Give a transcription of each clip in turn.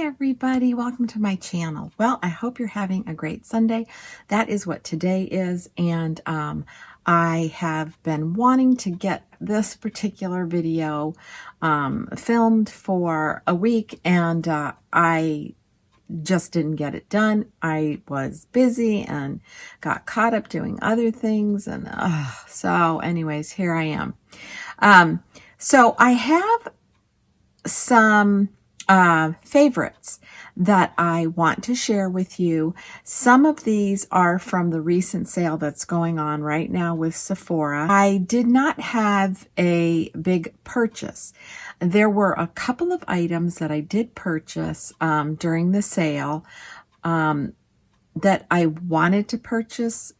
Hi everybody, welcome to my channel. Well, I hope you're having a great Sunday. That is what today is, and I have been wanting to get this particular video filmed for a week, and I just didn't get it done. I was busy and got caught up doing other things, and so anyways, here I am. So I have some favorites that I want to share with you. Some of these are from the recent sale that's going on right now with Sephora. I did not have a big purchase. There were a couple of items that I did purchase during the sale that I wanted to purchase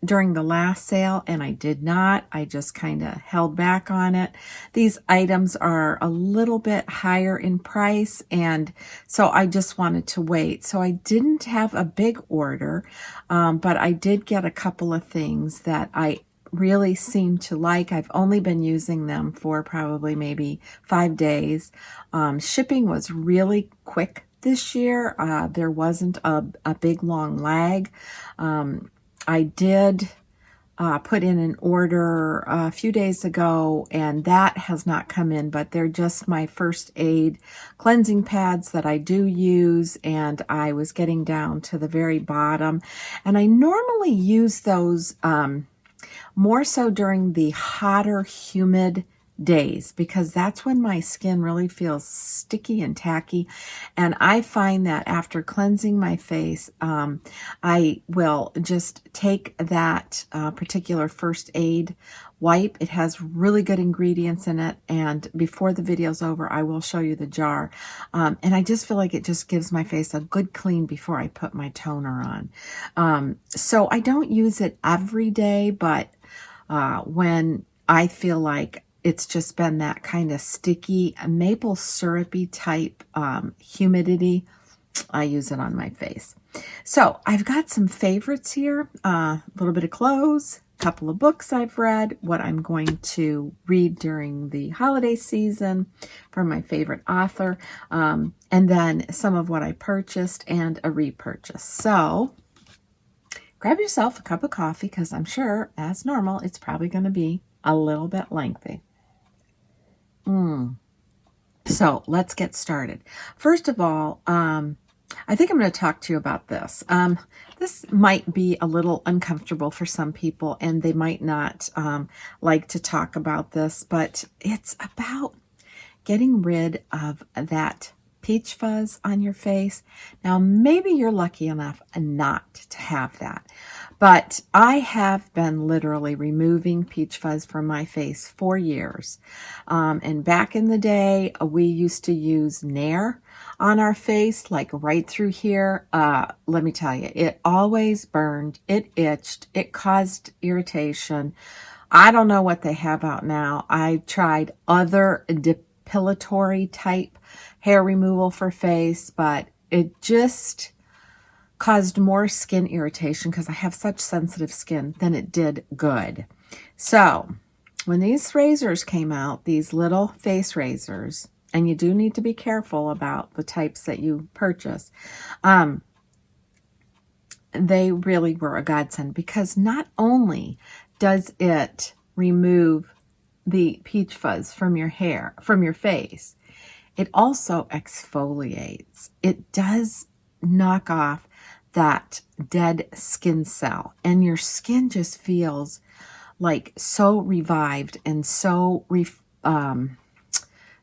during the last sale, and I did not. I just kind of held back on it. These items are a little bit higher in price, and so I just wanted to wait. So I didn't have a big order, but I did get a couple of things that I really seem to like. I've only been using them for probably maybe 5 days. Shipping was really quick this year. There wasn't a big long lag. I did put in an order a few days ago, and that has not come in, but they're just my first aid cleansing pads that I do use, and I was getting down to the very bottom. And I normally use those more so during the hotter, humid days, because that's when my skin really feels sticky and tacky. And I find that after cleansing my face, I will just take that particular first aid wipe. It has really good ingredients in it, and before the video's over, I will show you the jar. And I just feel like it just gives my face a good clean before I put my toner on. So I don't use it every day, but when I feel like it's just been that kind of sticky, maple syrupy type humidity, I use it on my face. So I've got some favorites here, a little bit of clothes, a couple of books I've read, what I'm going to read during the holiday season from my favorite author, and then some of what I purchased and a repurchase. So grab yourself a cup of coffee, because I'm sure, as normal, it's probably going to be a little bit lengthy. So let's get started. First of all, I think I'm going to talk to you about this. This might be a little uncomfortable for some people, and they might not like to talk about this, but it's about getting rid of that peach fuzz on your face. Now, maybe you're lucky enough not to have that, but I have been literally removing peach fuzz from my face for years. And back in the day, we used to use Nair on our face, like right through here. Let me tell you, it always burned, it itched, it caused irritation. I don't know what they have out now. I tried other depilatory type hair removal for face, but it just caused more skin irritation, because I have such sensitive skin, than it did good. So when these razors came out, these little face razors, and you do need to be careful about the types that you purchase, they really were a godsend, because not only does it remove the peach fuzz from your hair, from your face, it also exfoliates. It does knock off that dead skin cell, and your skin just feels like so revived and so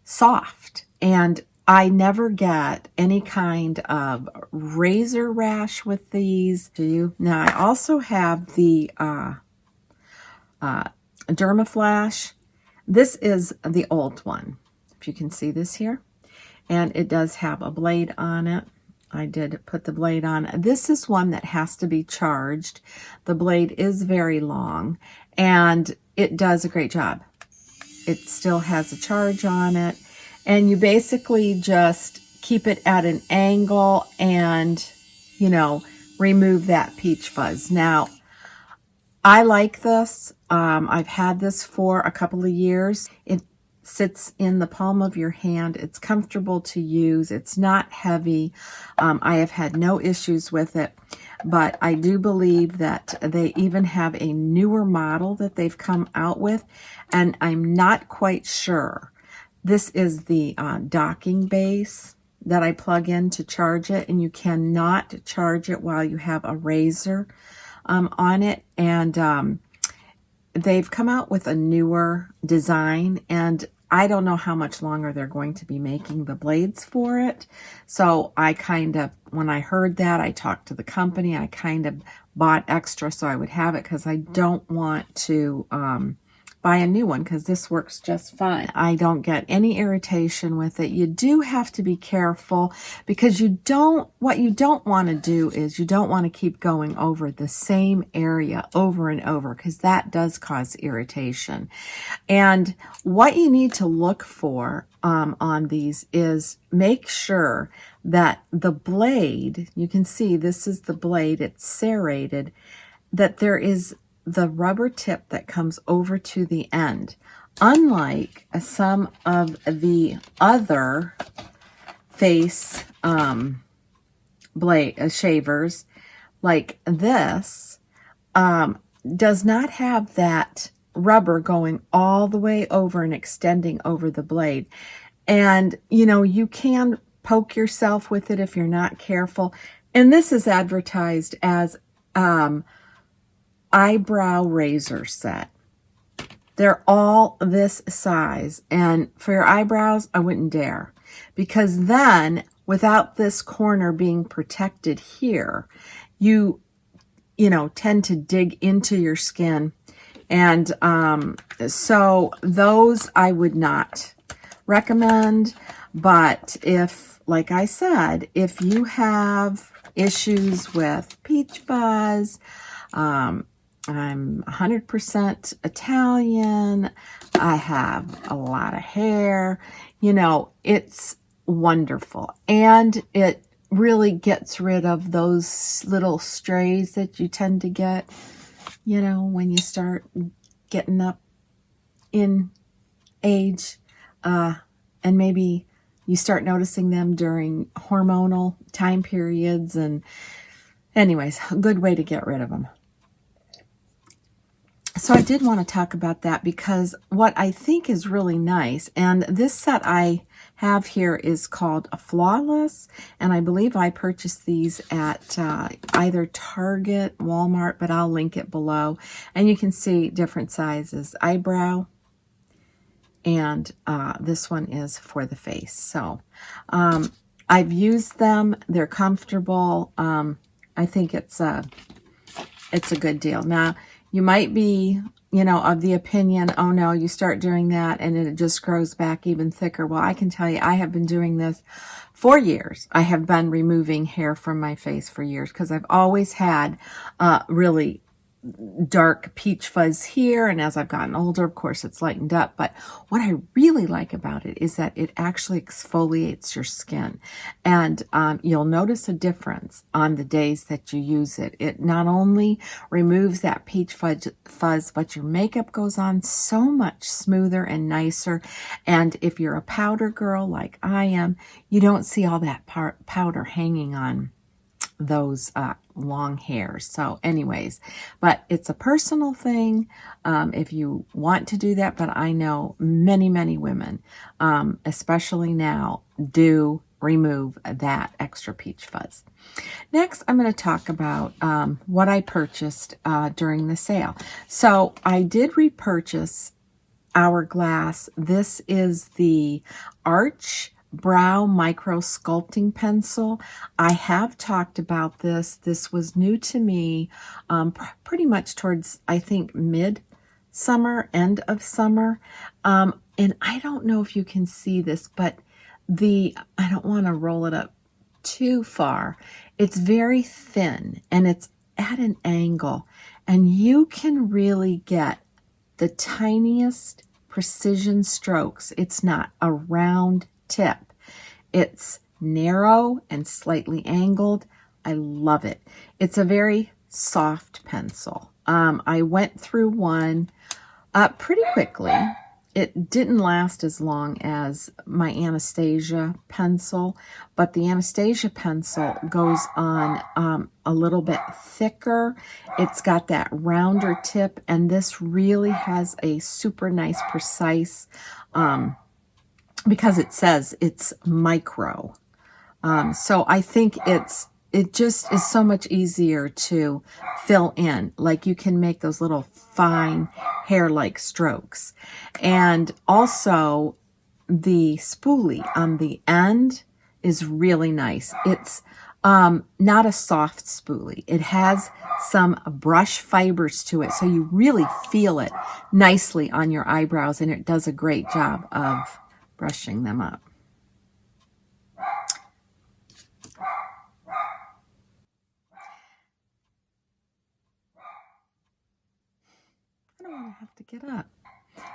soft. And I never get any kind of razor rash with these. Do you? Now, I also have the Derma Flash. This is the old one, if you can see this here, and it does have a blade on it. I did put the blade on. This is one that has to be charged. The blade is very long, and it does a great job. It still has a charge on it, and you basically just keep it at an angle and, you know, remove that peach fuzz. Now, I like this. I've had this for a couple of years. It sits in the palm of your hand. It's comfortable to use. It's not heavy. I have had no issues with it, but I do believe that they even have a newer model that they've come out with, and I'm not quite sure. This is the docking base that I plug in to charge it, and you cannot charge it while you have a razor on it. And they've come out with a newer design, and I don't know how much longer they're going to be making the blades for it. So I kind of, when I heard that, I talked to the company. I kind of bought extra so I would have it, because I don't want to buy a new one, because this works just fine. I don't get any irritation with it. You do have to be careful, because what you don't want to do is you don't want to keep going over the same area over and over, because that does cause irritation. And what you need to look for on these is make sure that the blade, you can see this is the blade, it's serrated, that there is the rubber tip that comes over to the end. Unlike some of the other face blade shavers, like this, does not have that rubber going all the way over and extending over the blade. And, you know, you can poke yourself with it if you're not careful. And this is advertised as eyebrow razor set. They're all this size, and for your eyebrows, I wouldn't dare, because then without this corner being protected here, you tend to dig into your skin. And so those I would not recommend. But if, like I said, if you have issues with peach fuzz, I'm 100% Italian, I have a lot of hair, it's wonderful. And it really gets rid of those little strays that you tend to get, when you start getting up in age, and maybe you start noticing them during hormonal time periods. And anyways, a good way to get rid of them. So I did want to talk about that, because what I think is really nice, and this set I have here is called a Flawless, and I believe I purchased these at either Target, Walmart, but I'll link it below. And you can see different sizes, eyebrow, and this one is for the face. So I've used them. They're comfortable. I think it's a good deal. Now, you might be, of the opinion, oh no, you start doing that and it just grows back even thicker. Well, I can tell you, I have been doing this for years. I have been removing hair from my face for years, because I've always had really dark peach fuzz here, and as I've gotten older, of course, it's lightened up. But what I really like about it is that it actually exfoliates your skin, and you'll notice a difference on the days that you use it. It not only removes that peach fuzz, but your makeup goes on so much smoother and nicer. And if you're a powder girl like I am, you don't see all that powder hanging on those long hairs. So anyways, but it's a personal thing if you want to do that. But I know many women, especially now, do remove that extra peach fuzz. Next, I'm going to talk about what I purchased during the sale. So I did repurchase Hourglass. This is the Arch Brow Micro Sculpting Pencil. I have talked about this. This was new to me pretty much towards, I think, mid-summer, end of summer. And I don't know if you can see this, but I don't want to roll it up too far. It's very thin and it's at an angle, and you can really get the tiniest precision strokes. It's not a round tip. It's narrow and slightly angled. I love it. It's a very soft pencil. I went through one pretty quickly. it didn't last as long as my Anastasia pencil, but the Anastasia pencil goes on a little bit thicker. It's got that rounder tip, and this really has a super nice, precise, because it says it's micro. So I think it just is so much easier to fill in. Like you can make those little fine hair-like strokes. And also the spoolie on the end is really nice. It's not a soft spoolie. It has some brush fibers to it, so you really feel it nicely on your eyebrows, and it does a great job of brushing them up. I don't want to have to get up.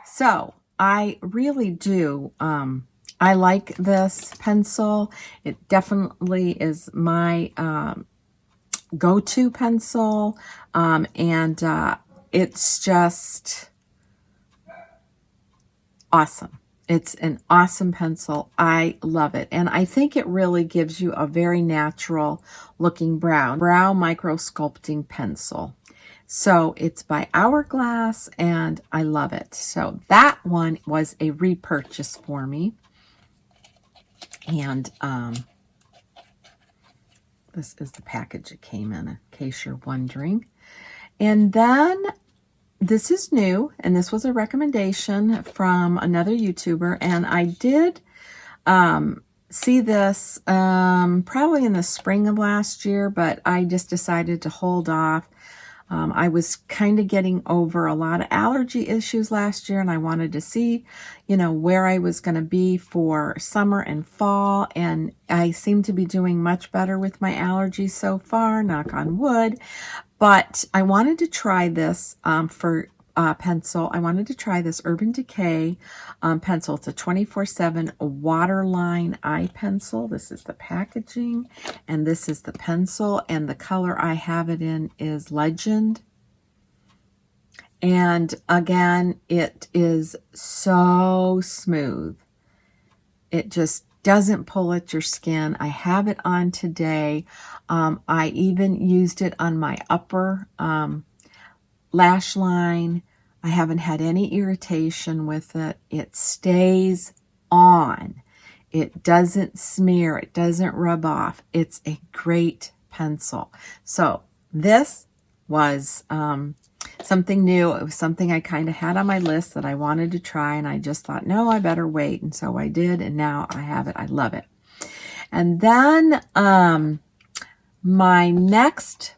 So I really do, I like this pencil. It definitely is my go-to pencil, and it's just awesome. It's an awesome pencil. I love it. And I think it really gives you a very natural looking brow micro sculpting pencil. So it's by Hourglass, and I love it. So that one was a repurchase for me. And this is the package it came in case you're wondering. And then this is new, and this was a recommendation from another YouTuber, and I did see this probably in the spring of last year, but I just decided to hold off. I was kind of getting over a lot of allergy issues last year, and I wanted to see, you know, where I was going to be for summer and fall, and I seem to be doing much better with my allergies so far, knock on wood. But I wanted to try this for pencil. I wanted to try this Urban Decay pencil. It's a 24/7 waterline eye pencil. This is the packaging, and this is the pencil, and the color I have it in is Legend. And again, it is so smooth. It just doesn't pull at your skin. I have it on today. I even used it on my upper lash line. I haven't had any irritation with it. It stays on. It doesn't smear. It doesn't rub off. It's a great pencil. So this was something new. It was something I kind of had on my list that I wanted to try, and I just thought, no, I better wait. And so I did, and now I have it. I love it. And then my next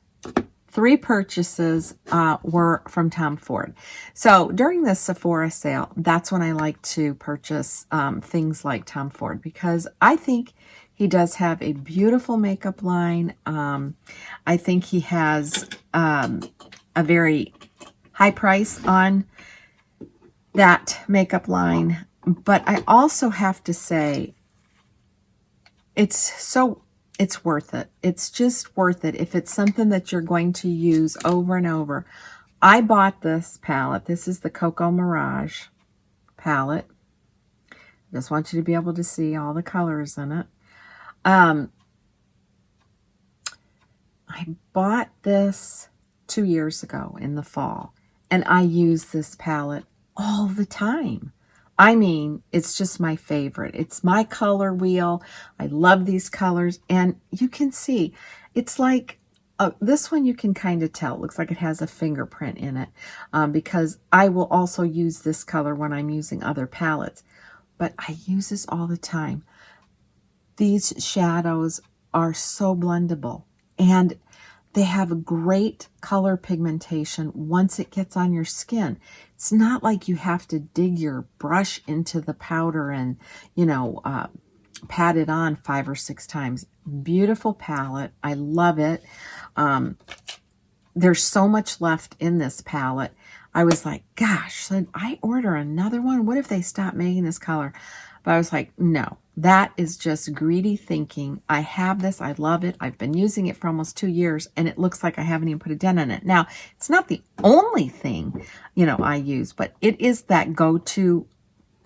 3 purchases were from Tom Ford. So during the Sephora sale, that's when I like to purchase things like Tom Ford, because I think he does have a beautiful makeup line. I think he has a very high price on that makeup line. But I also have to say, it's worth it. It's just worth it if it's something that you're going to use over and over. I bought this palette. This is the Cocoa Mirage palette. Just want you to be able to see all the colors in it. I bought this 2 years ago in the fall, and I use this palette all the time. I mean, it's just my favorite. It's my color wheel. I love these colors. And you can see, it's like, this one you can kind of tell. It looks like it has a fingerprint in it, because I will also use this color when I'm using other palettes. But I use this all the time. These shadows are so blendable. And they have a great color pigmentation once it gets on your skin. It's not like you have to dig your brush into the powder and, you know, pat it on 5 or 6 times. Beautiful palette. I love it. There's so much left in this palette. I was like, gosh, should I order another one? What if they stop making this color? But I was like, no, that is just greedy thinking. I have this. I love it. I've been using it for almost 2 years, and it looks like I haven't even put a dent in it. Now, it's not the only thing, you know, I use, but it is that go-to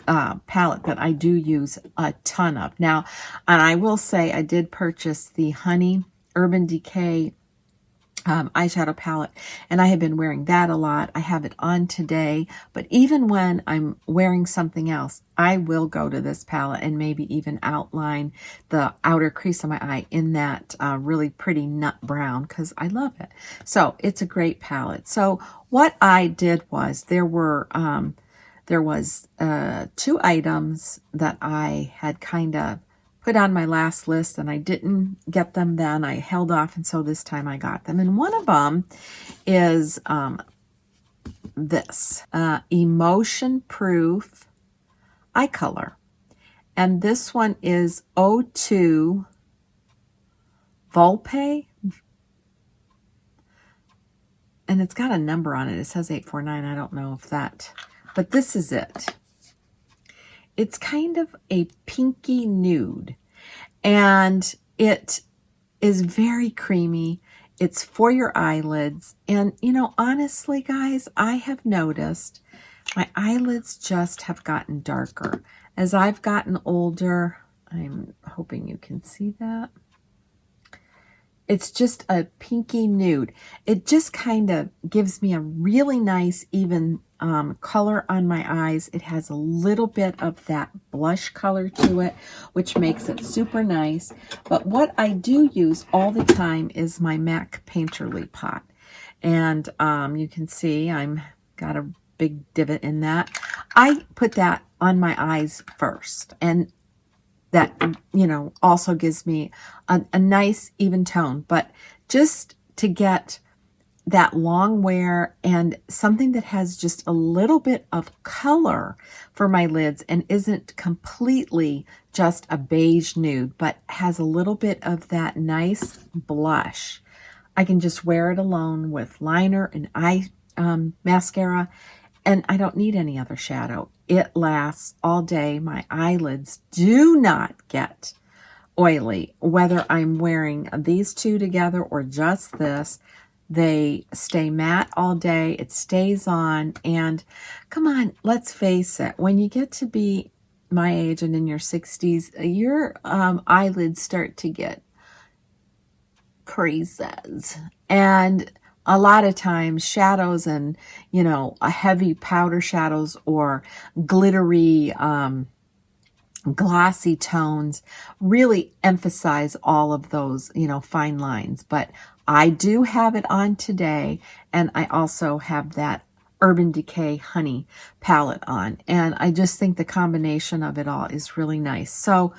palette that I do use a ton of. Now, and I will say I did purchase the Honey Urban Decay eyeshadow palette, and I have been wearing that a lot. I have it on today, but even when I'm wearing something else, I will go to this palette and maybe even outline the outer crease of my eye in that really pretty nut brown, because I love it. So it's a great palette. So what I did was there was 2 items that I had kind of put on my last list, and I didn't get them then. I held off, and so this time I got them. And one of them is this Emotion Proof Eye Color. And this one is O2 Volpe. And it's got a number on it. It says 849. I don't know if that... But this is it. It's kind of a pinky nude, and it is very creamy. It's for your eyelids. And, you know, honestly, guys, I have noticed my eyelids just have gotten darker. As I've gotten older, I'm hoping you can see that. It's just a pinky nude. It just kind of gives me a really nice, even color on my eyes. It has a little bit of that blush color to it, which makes it super nice. But what I do use all the time is my MAC Painterly pot. And you can see I'm got a big divot in that. I put that on my eyes first. And that, you know, also gives me a nice even tone. But just to get that long wear and something that has just a little bit of color for my lids and isn't completely just a beige nude, but has a little bit of that nice blush. I can just wear it alone with liner and eye mascara, and I don't need any other shadow. It lasts all day. My eyelids do not get oily, whether I'm wearing these two together or just this. They stay matte all day. It stays on. And come on, let's face it. When you get to be my age and in your 60s, your eyelids start to get creases. And a lot of times shadows and, you know, a heavy powder shadows or glittery, glossy tones really emphasize all of those, you know, fine lines. But I do have it on today, and I also have that Urban Decay Honey palette on, and I just think the combination of it all is really nice. So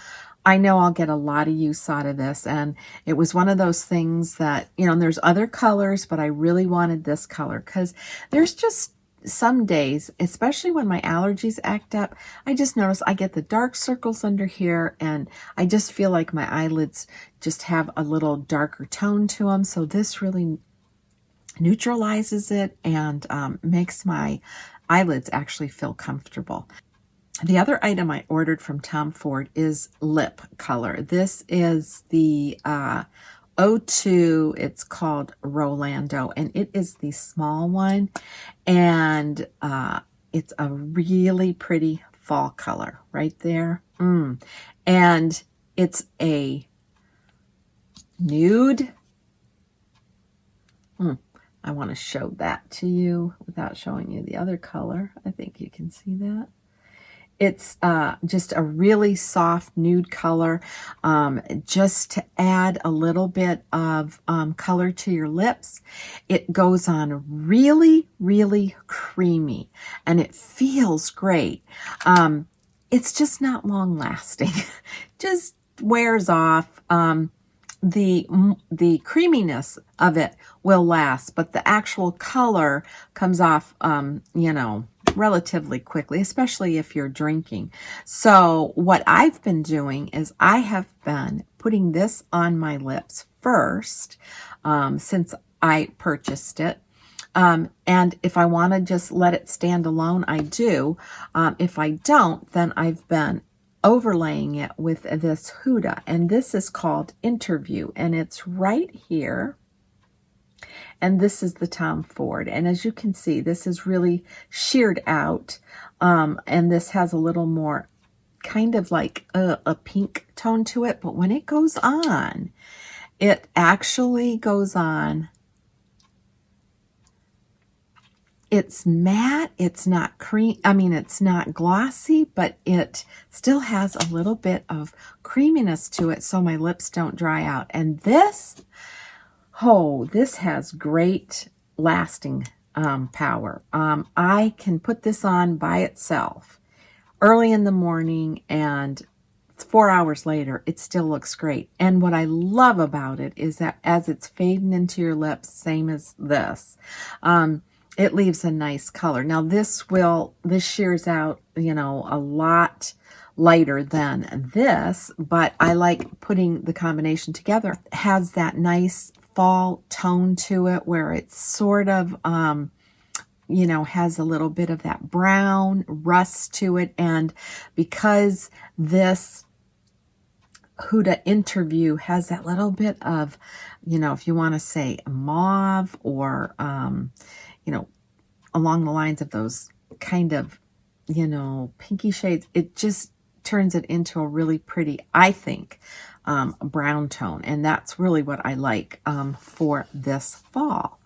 I know I'll get a lot of use out of this, and it was one of those things that, you know, there's other colors, but I really wanted this color because there's just some days, especially when my allergies act up, I just notice I get the dark circles under here, and I just feel like my eyelids just have a little darker tone to them. So this really neutralizes it and makes my eyelids actually feel comfortable. The other item I ordered from Tom Ford is lip color. This is the O2, it's called Rolando, and it is the small one, and it's a really pretty fall color right there. And it's a nude. I want to show that to you without showing you the other color. I think you can see that. It's just a really soft nude color, just to add a little bit of color to your lips. It goes on really, really creamy, and it feels great. It's just not long lasting. Just wears off. The creaminess of it will last, but the actual color comes off, you know, relatively quickly, especially if you're drinking. So what I've been doing is I have been putting this on my lips first, since I purchased it. And if I want to just let it stand alone, I do. If I don't, then I've been overlaying it with this Huda, and this is called Interview, and it's right here. and this is the Tom Ford. And as you can see, this is really sheared out, and this has a little more kind of like a pink tone to it. But when it goes on, it actually goes on. It's matte, it's not cream, I mean, it's not glossy, but it still has a little bit of creaminess to it so my lips don't dry out. And this, oh, this has great lasting power. I can put this on by itself early in the morning, and 4 hours later, it still looks great. And what I love about it is that as it's fading into your lips, same as this, it leaves a nice color. Now this shears out, you know, a lot lighter than this, but I like putting the combination together. It has that nice fall tone to it where it's sort of, you know, has a little bit of that brown rust to it. And because this Huda Interview has that little bit of, you know, if you want to say mauve or, you know, along the lines of those kind of, you know, pinky shades, it just turns it into a really pretty, I think, brown tone. And that's really what I like for this fall.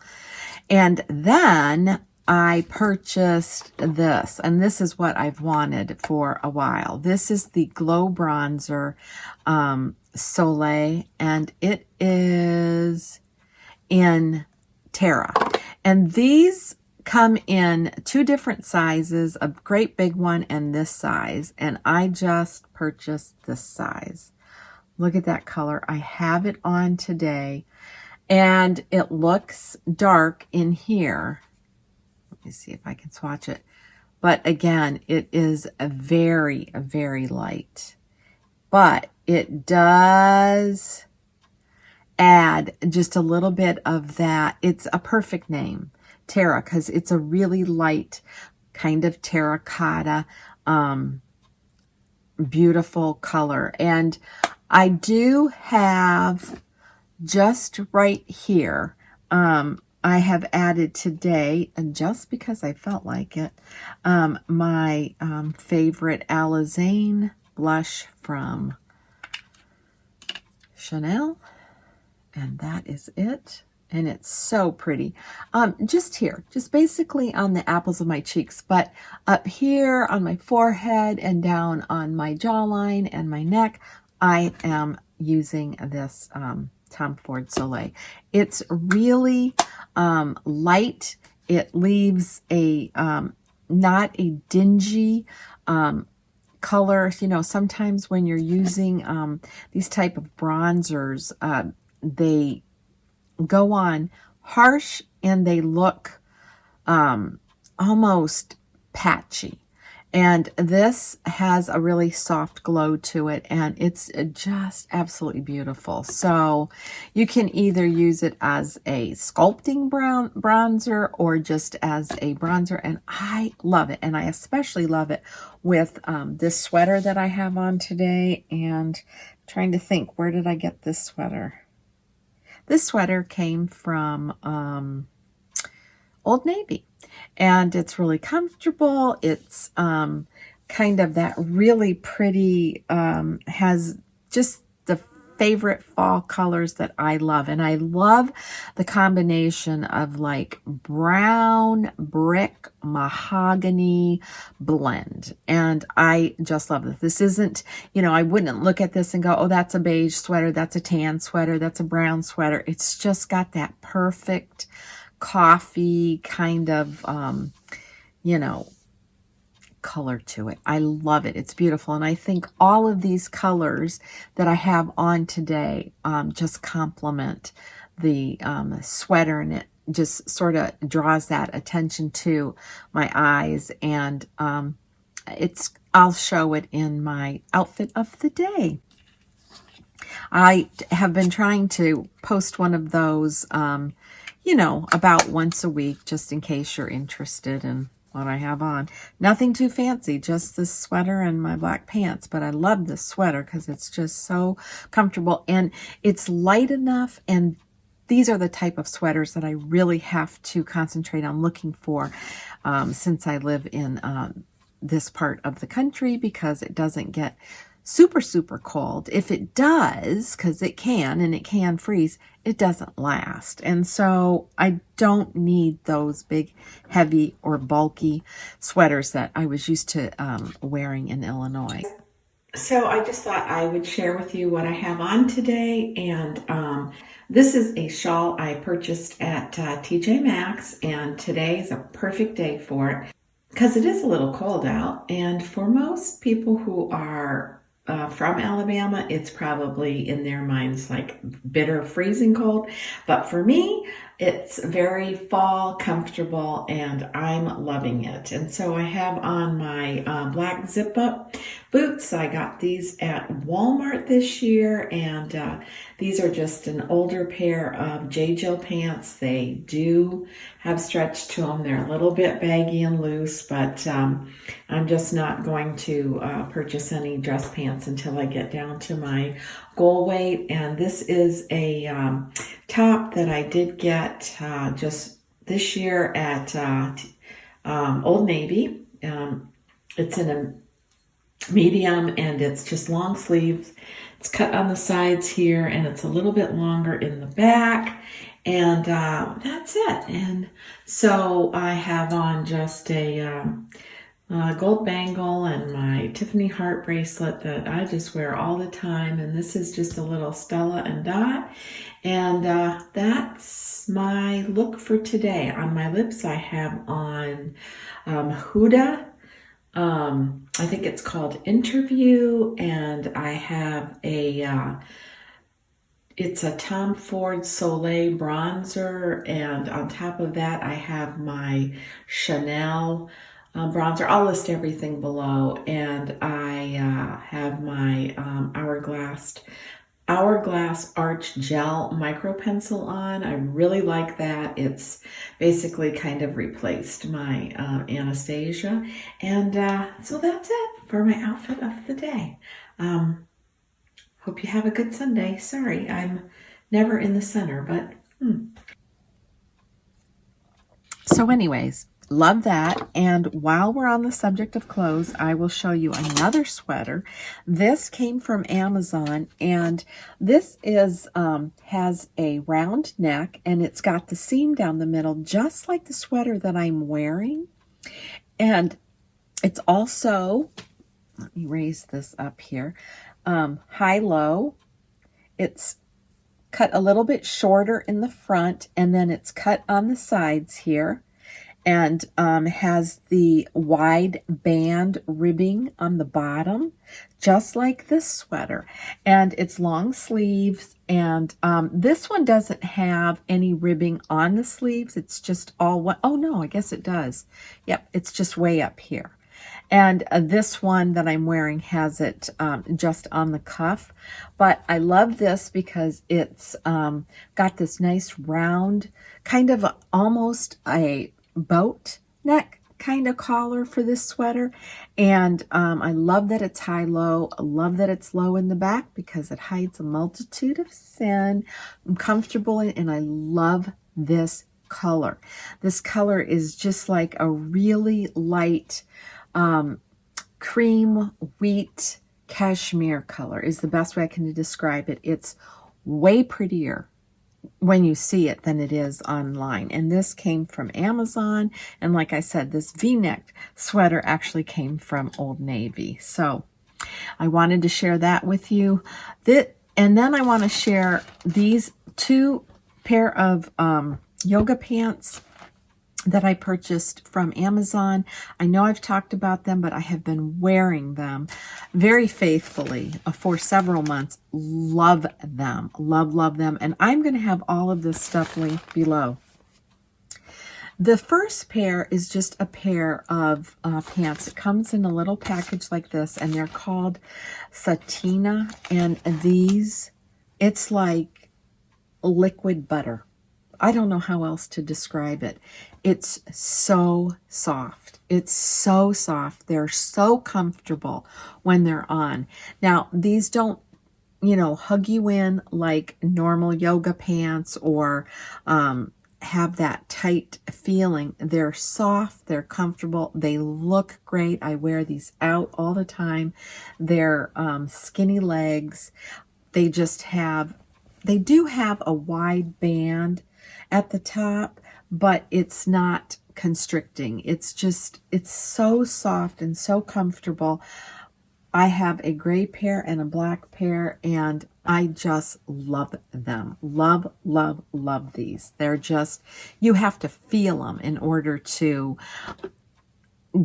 And then I purchased this, and this is what I've wanted for a while. This is the Glow Bronzer Soleil, and it is in Terra. And these come in 2 different sizes, a great big one and this size, and I just purchased this size. Look at that color. I have it on today, and it looks dark in here. Let me see if I can swatch it. But again, it is a very, very light. But it does add just a little bit of that. It's a perfect name, Terra, because it's a really light kind of terracotta, beautiful color. And I do have just right here, I have added today, and just because I felt like it, my favorite Alizane blush from Chanel, and that is it. And it's so pretty. Just here, just basically on the apples of my cheeks, but up here on my forehead and down on my jawline and my neck, I am using this Tom Ford Soleil. It's really light. It leaves a not a dingy color. You know, sometimes when you're using these type of bronzers, they go on harsh and they look almost patchy. And this has a really soft glow to it, and it's just absolutely beautiful. So you can either use it as a sculpting bronzer or just as a bronzer, and I love it. And I especially love it with this sweater that I have on today. And I'm trying to think, where did I get this sweater? This sweater came from Old Navy. And it's really comfortable. It's kind of that really pretty, has just the favorite fall colors that I love. And I love the combination of like brown, brick, mahogany blend. And I just love this. This isn't, you know, I wouldn't look at this and go, oh, that's a beige sweater, that's a tan sweater, that's a brown sweater. It's just got that perfect coffee kind of, you know, color to it. I love it. It's beautiful. And I think all of these colors that I have on today just complement the sweater, and it just sort of draws that attention to my eyes. And I'll show it in my outfit of the day. I have been trying to post one of those you know, about once a week, just in case you're interested in what I have on. Nothing too fancy, just this sweater and my black pants. But I love this sweater because it's just so comfortable. And it's light enough and these are the type of sweaters that I really have to concentrate on looking for since I live in this part of the country, because it doesn't get super, super cold. If it does, because it can, and it can freeze, it doesn't last. And so I don't need those big, heavy, or bulky sweaters that I was used to wearing in Illinois. So I just thought I would share with you what I have on today. And this is a shawl I purchased at TJ Maxx, and today is a perfect day for it because it is a little cold out. And for most people who are from Alabama, it's probably in their minds like bitter, freezing cold. But for me, it's very fall, comfortable, and I'm loving it. And so I have on my black zip-up boots. I got these at Walmart this year, and these are just an older pair of J. Jill pants. They do have stretch to them. They're a little bit baggy and loose, but I'm just not going to purchase any dress pants until I get down to my goal weight. And this is a top that I did get just this year at Old Navy. It's in a medium, and it's just long sleeves. It's cut on the sides here, and it's a little bit longer in the back, and that's it. And so I have on just a gold bangle and my Tiffany heart bracelet that I just wear all the time, and this is just a little Stella and Dot, and that's my look for today. On my lips I have on Huda. I think it's called Interview, and I have it's a Tom Ford Soleil bronzer, and on top of that I have my Chanel bronzer. I'll list everything below, and I have my Hourglass Arch Gel Micro Pencil on. I really like that. It's basically kind of replaced my Anastasia. And so that's it for my outfit of the day. Hope you have a good Sunday. Sorry, I'm never in the center, but So anyways, love that. And while we're on the subject of clothes, I will show you another sweater. This came from Amazon, and this is has a round neck, and it's got the seam down the middle, just like the sweater that I'm wearing. And it's also, let me raise this up here, high-low. It's cut a little bit shorter in the front, and then it's cut on the sides here, and has the wide band ribbing on the bottom, just like this sweater. And it's long sleeves, and this one doesn't have any ribbing on the sleeves. It's just all one. Oh no, I guess it does. Yep, it's just way up here. And this one that I'm wearing has it just on the cuff. But I love this because it's got this nice round, kind of almost a boat neck kind of collar for this sweater. And I love that it's high-low. I love that it's low in the back because it hides a multitude of sin. I'm comfortable in, and I love this color. This color is just like a really light cream wheat cashmere color is the best way I can describe it. It's way prettier when you see it than it is online. And this came from Amazon. And like I said, this V-neck sweater actually came from Old Navy. So I wanted to share that with you. And then I want to share these two pair of yoga pants that I purchased from Amazon. I know I've talked about them, but I have been wearing them very faithfully for several months. Love them. Love them. And I'm going to have all of this stuff linked below. The first pair is just a pair of pants. It comes in a little package like this, and they're called Satina. And these, it's like liquid butter. I don't know how else to describe it. It's so soft. It's so soft. They're so comfortable when they're on. Now, these don't, you know, hug you in like normal yoga pants, or have that tight feeling. They're soft, they're comfortable, they look great. I wear these out all the time. They're skinny legs. They just have, they do have a wide band at the top, but it's not constricting. It's just, it's so soft and so comfortable. I have a gray pair and a black pair, and I just love them. Love, love, love these. They're just, you have to feel them in order to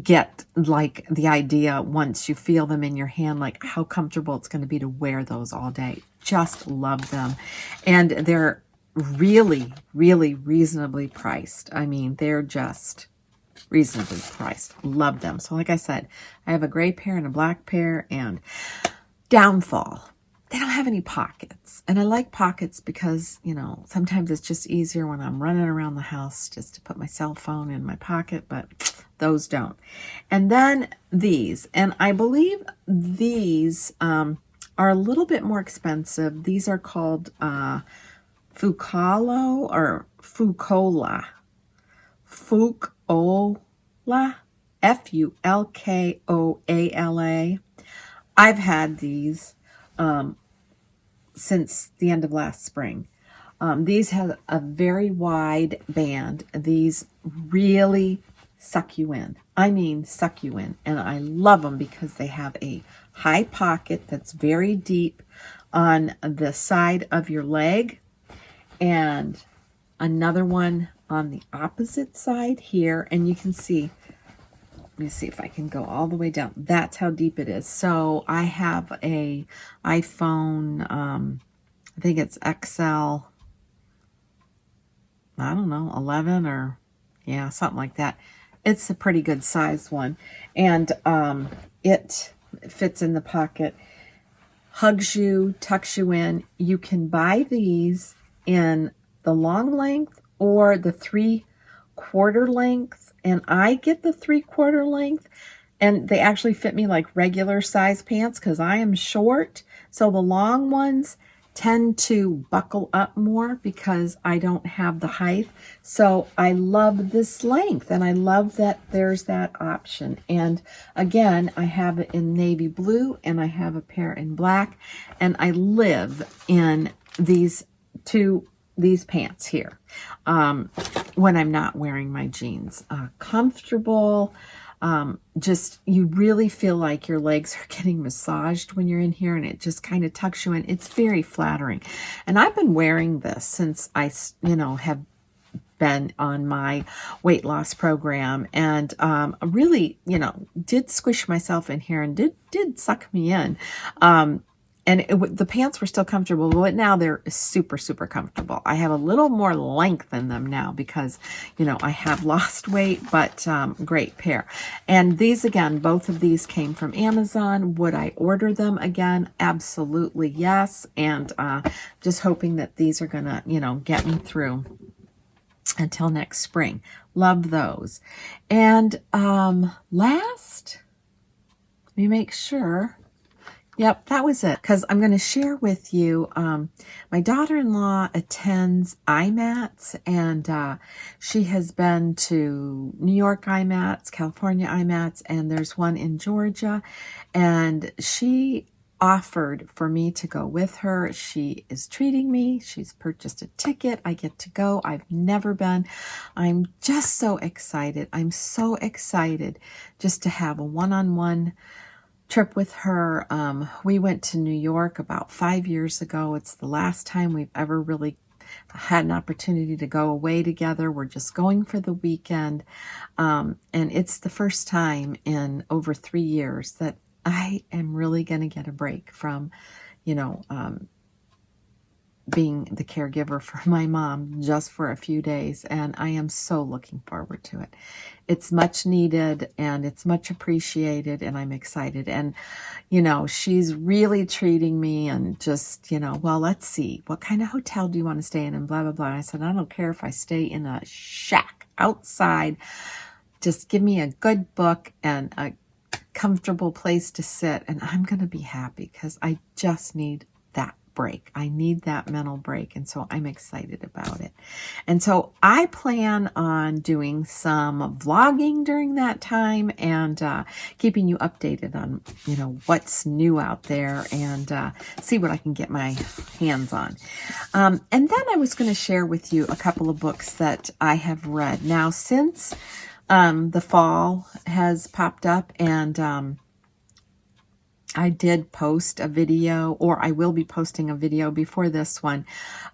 get like the idea, once you feel them in your hand, like how comfortable it's going to be to wear those all day. Just love them. And they're really, really reasonably priced. I mean, they're just reasonably priced. Love them. So like I said, I have a gray pair and a black pair. And downfall, they don't have any pockets. And I like pockets because, you know, sometimes it's just easier when I'm running around the house just to put my cell phone in my pocket, but those don't. And then these, and I believe these are a little bit more expensive. These are called Fucolo or Fucola. Fukola, Fulkoala. I've had these since the end of last spring. These have a very wide band. These really suck you in. I mean, suck you in. And I love them because they have a high pocket that's very deep on the side of your leg, and another one on the opposite side here. And you can see, let me see if I can go all the way down. That's how deep it is. So I have a iPhone, I think it's XL, I don't know, 11 or, yeah, something like that. It's a pretty good size one. And it fits in the pocket, hugs you, tucks you in. You can buy these in the long length or the 3/4 length. And I get the 3/4 length, and they actually fit me like regular size pants because I am short. So the long ones tend to buckle up more because I don't have the height. So I love this length, and I love that there's that option. And again, I have it in navy blue, and I have a pair in black, and I live in these pants here when I'm not wearing my jeans. Comfortable. Just, you really feel like your legs are getting massaged when you're in here, and it just kind of tucks you in. It's very flattering. And I've been wearing this since I, you know, have been on my weight loss program, and really, you know, did squish myself in here and did suck me in. And the pants were still comfortable, but now they're super, super comfortable. I have a little more length in them now because, you know, I have lost weight, but great pair. And these, again, both of these came from Amazon. Would I order them again? Absolutely, yes. And just hoping that these are going to, you know, get me through until next spring. Love those. And last, let me make sure. Yep, that was it. Because I'm going to share with you, my daughter-in-law attends IMATS, and she has been to New York IMATS, California IMATS, and there's one in Georgia. And she offered for me to go with her. She is treating me. She's purchased a ticket. I get to go. I've never been. I'm just so excited. I'm so excited just to have a one-on-one trip with her. We went to New York about 5 years ago. It's the last time we've ever really had an opportunity to go away together. We're just going for the weekend. And it's the first time in over 3 years that I am really going to get a break from, you know, being the caregiver for my mom just for a few days. And I am so looking forward to it. It's much needed and it's much appreciated, and I'm excited. And, you know, she's really treating me, and just, you know, well, let's see, what kind of hotel do you want to stay in, and blah, blah, blah. And I said, I don't care if I stay in a shack outside. Just give me a good book and a comfortable place to sit, and I'm going to be happy because I just need that break. I need that mental break, and so I'm excited about it. And so I plan on doing some vlogging during that time and keeping you updated on, what's new out there and see what I can get my hands on. And then I was going to share with you a couple of books that I have read. Now, since the fall has popped up and I did post a video, or I will be posting a video before this one,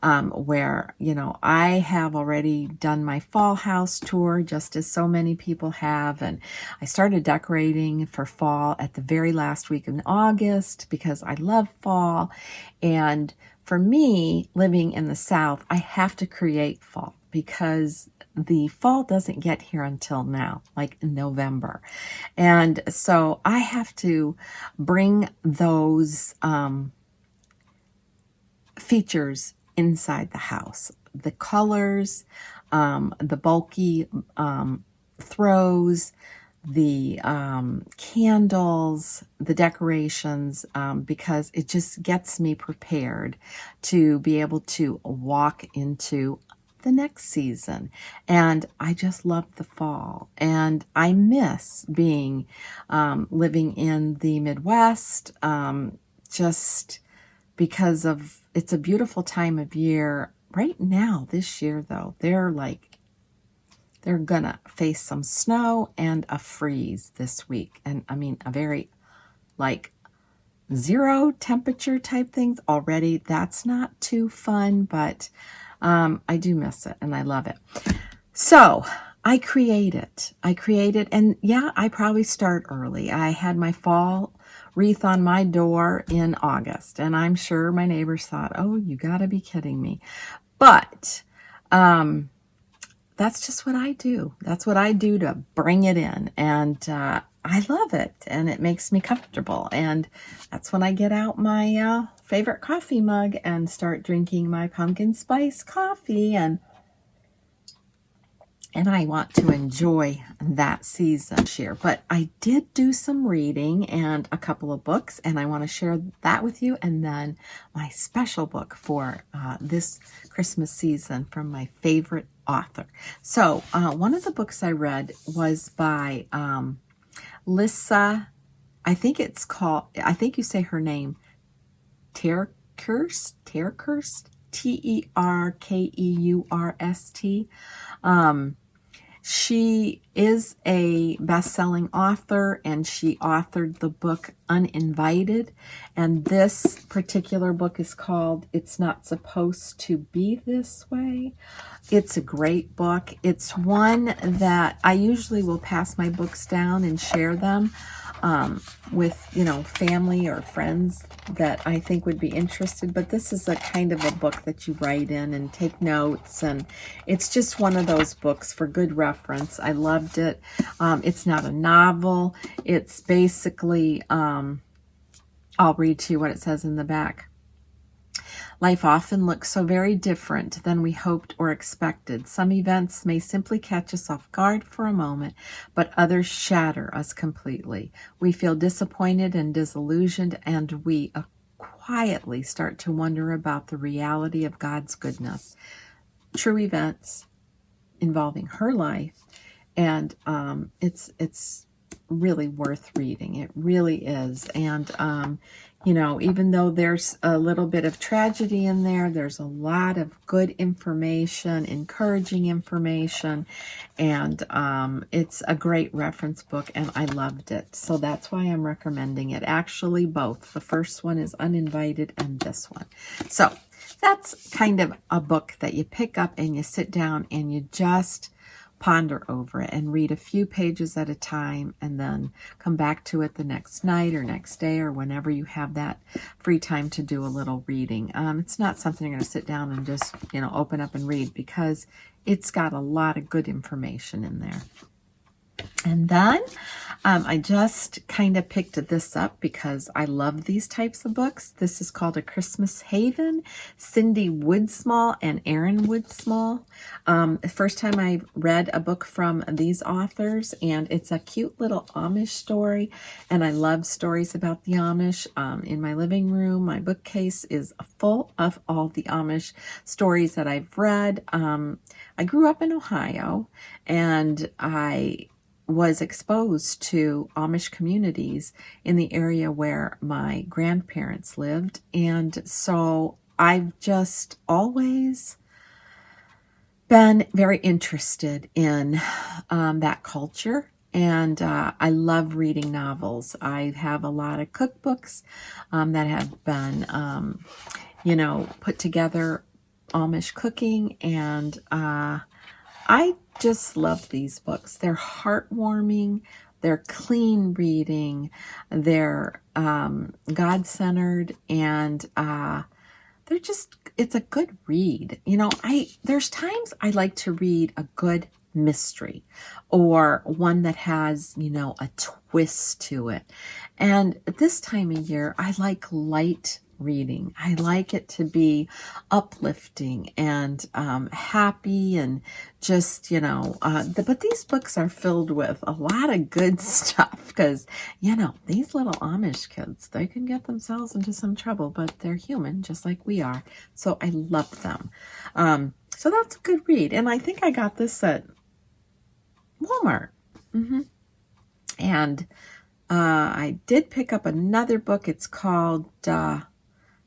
where, I have already done my fall house tour, just as so many people have. And I started decorating for fall at the very last week in August because I love fall. And for me, living in the South, I have to create fall because the fall doesn't get here until now, like in November. And so I have to bring those features inside the house. The colors, the bulky throws, the candles, the decorations, because it just gets me prepared to be able to walk into the next season. And I just love the fall, and I miss being living in the Midwest, just because of it's a beautiful time of year right now. This year though, they're gonna face some snow and a freeze this week, and I mean a very zero temperature type things already. That's not too fun, but I do miss it and I love it. So I create it, and yeah, I probably start early. I had my fall wreath on my door in August, and I'm sure my neighbors thought, oh, you gotta be kidding me. But that's just what I do. That's what I do to bring it in, and I love it, and it makes me comfortable. And that's when I get out my favorite coffee mug and start drinking my pumpkin spice coffee, and I want to enjoy that season this year. But I did do some reading and a couple of books, and I want to share that with you. And then my special book for this Christmas season from my favorite author. So one of the books I read was by Lissa, I think you say her name, Terkeurst, Terkeurst. She is a best-selling author, and she authored the book Uninvited. And this particular book is called It's Not Supposed to Be This Way. It's a great book. It's one that I usually will pass my books down and share them with, family or friends that I think would be interested. But this is a kind of a book that you write in and take notes, and it's just one of those books for good reference. I loved it. It's not a novel. It's basically, I'll read to you what it says in the back. Life often looks so very different than we hoped or expected. Some events may simply catch us off guard for a moment, but others shatter us completely. We feel disappointed and disillusioned, and we quietly start to wonder about the reality of God's goodness. True events involving her life, and it's really worth reading. It really is. And even though there's a little bit of tragedy in there, there's a lot of good information, encouraging information, and it's a great reference book, and I loved it. So that's why I'm recommending it. Actually, both. The first one is Uninvited, and this one. So that's kind of a book that you pick up and you sit down and you just ponder over it and read a few pages at a time, and then come back to it the next night or next day or whenever you have that free time to do a little reading. It's not something you're going to sit down and just, open up and read, because it's got a lot of good information in there. And then I just kind of picked this up because I love these types of books. This is called A Christmas Haven, Cindy Woodsmall and Aaron Woodsmall. The first time I read a book from these authors, and it's a cute little Amish story, and I love stories about the Amish. In my living room, my bookcase is full of all the Amish stories that I've read. I grew up in Ohio, and I was exposed to Amish communities in the area where my grandparents lived. And so I've just always been very interested in that culture. And I love reading novels. I have a lot of cookbooks that have been, put together, Amish cooking, and I just love these books. They're heartwarming, they're clean reading, they're God-centered, and they're just, it's a good read. There's times I like to read a good mystery or one that has, a twist to it. And this time of year, I like light reading. I like it to be uplifting and happy, and just, but these books are filled with a lot of good stuff because, these little Amish kids, they can get themselves into some trouble, but they're human just like we are. So I love them. So that's a good read. And I think I got this at Walmart. And I did pick up another book. It's called,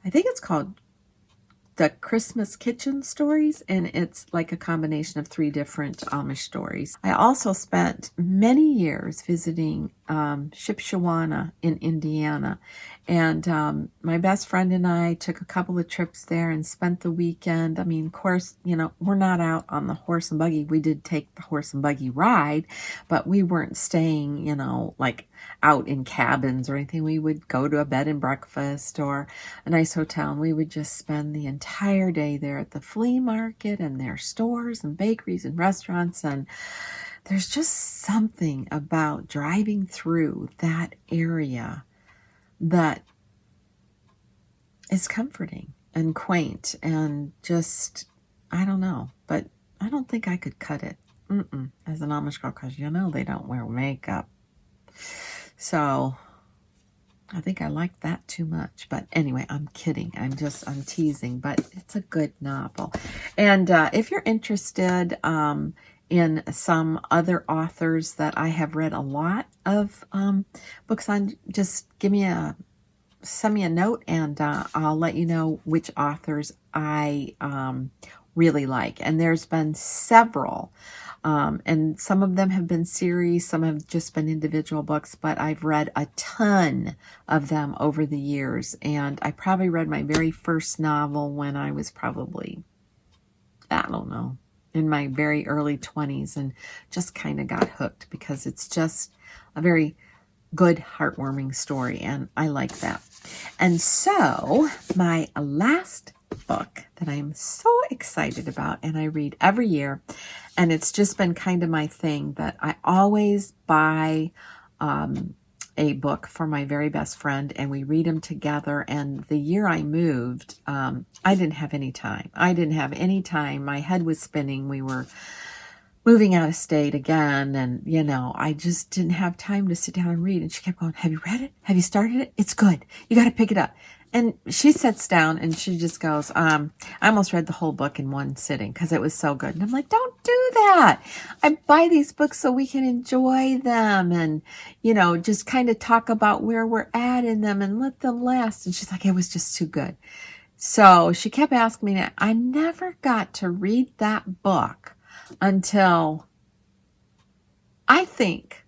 I think it's called The Christmas Kitchen Stories, and it's like a combination of 3 different Amish stories. I also spent many years visiting Shipshewana in Indiana, and my best friend and I took a couple of trips there and spent the weekend. I mean, of course, we're not out on the horse and buggy. We did take the horse and buggy ride, but we weren't staying, like out in cabins or anything. We would go to a bed and breakfast or a nice hotel, and we would just spend the entire day there at the flea market and their stores and bakeries and restaurants. And there's just something about driving through that area that is comforting and quaint and just, I don't know, but I don't think I could cut it as an Amish girl, because they don't wear makeup. So I think I like that too much. But anyway, I'm kidding. I'm teasing, but it's a good novel. And if you're interested in some other authors that I have read a lot of books on, just send me a note, and I'll let you know which authors I really like. And there's been several. And some of them have been series, some have just been individual books, but I've read a ton of them over the years. And I probably read my very first novel when I was probably, I don't know, in my very early 20s, and just kind of got hooked because it's just a very good, heartwarming story, and I like that. And so my last book that I'm so excited about, and I read every year, and it's just been kind of my thing, that I always buy a book for my very best friend, and we read them together. And the year I moved, I didn't have any time. My head was spinning. We were moving out of state again, and I just didn't have time to sit down and read. And she kept going, "Have you read it? Have you started it? It's good. You got to pick it up." And she sits down and she just goes, I almost read the whole book in one sitting because it was so good. And I'm like, don't do that. I buy these books so we can enjoy them and, just kind of talk about where we're at in them and let them last. And she's like, it was just too good. So she kept asking me, I never got to read that book until, I think,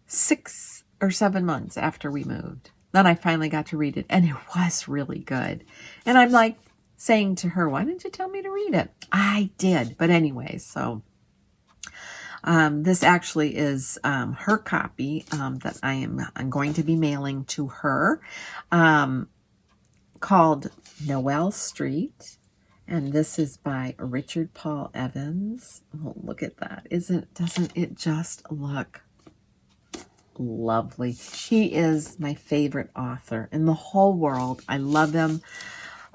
6 or 7 months after we moved. Then I finally got to read it, and it was really good. And I'm like saying to her, why didn't you tell me to read it? I did. But anyway, so this actually is her copy that I'm going to be mailing to her, called Noel Street. And this is by Richard Paul Evans. Oh, look at that. Doesn't it just look lovely. He is my favorite author in the whole world. I love him.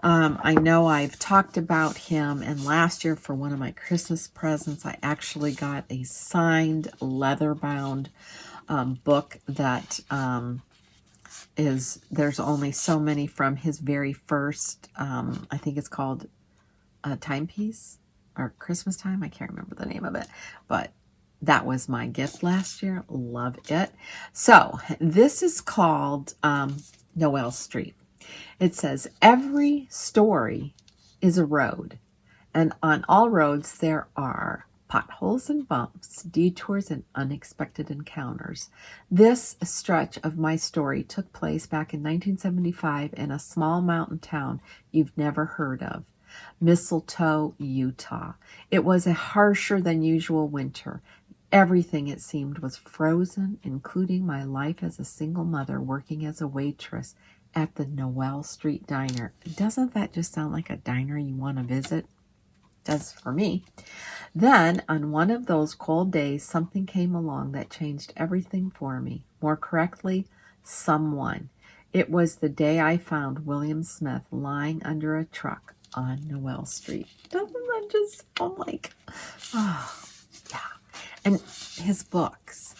I know I've talked about him, and last year for one of my Christmas presents, I actually got a signed leather-bound book that there's only so many from his very first, I think it's called Timepiece or Christmas Time. I can't remember the name of it, but that was my gift last year. Love it. So this is called Noel Street. It says, every story is a road, and on all roads there are potholes and bumps, detours and unexpected encounters. This stretch of my story took place back in 1975 in a small mountain town you've never heard of, Mistletoe, Utah. It was a harsher than usual winter. Everything, it seemed, was frozen, including my life as a single mother working as a waitress at the Noel Street Diner. Doesn't that just sound like a diner you want to visit? Does for me. Then, on one of those cold days, something came along that changed everything for me. More correctly, someone. It was the day I found William Smith lying under a truck on Noel Street. Doesn't that just sound like, oh, yeah. And his books,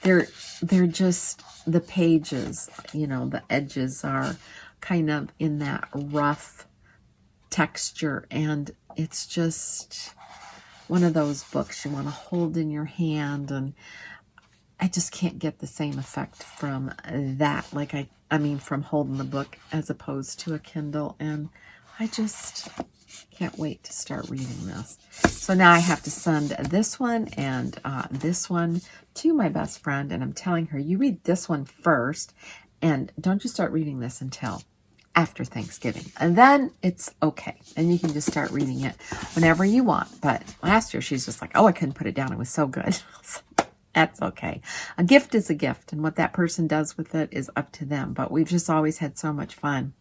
they're just, the pages, you know, the edges are kind of in that rough texture, and it's just one of those books you want to hold in your hand, and I just can't get the same effect from that, like I mean from holding the book as opposed to a Kindle, and I just can't wait to start reading this. So now I have to send this one and this one to my best friend, and I'm telling her, you read this one first, and don't you start reading this until after Thanksgiving. And then it's okay. And you can just start reading it whenever you want. But last year she's just like, oh, I couldn't put it down. It was so good. So that's okay. A gift is a gift, and what that person does with it is up to them. But we've just always had so much fun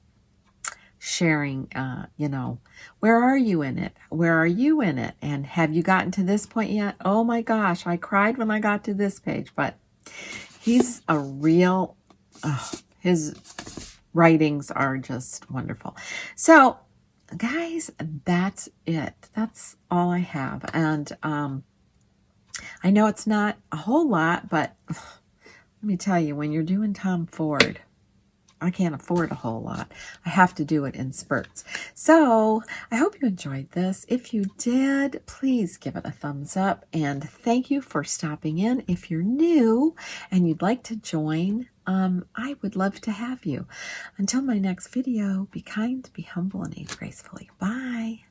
sharing, you know, where are you in it? Where are you in it? And have you gotten to this point yet? Oh my gosh, I cried when I got to this page. But he's a real, his writings are just wonderful. So guys, that's it. That's all I have. And I know it's not a whole lot, but let me tell you, when you're doing Tom Ford, I can't afford a whole lot. I have to do it in spurts. So I hope you enjoyed this. If you did, please give it a thumbs up. And thank you for stopping in. If you're new and you'd like to join, I would love to have you. Until my next video, be kind, be humble, and age gracefully. Bye.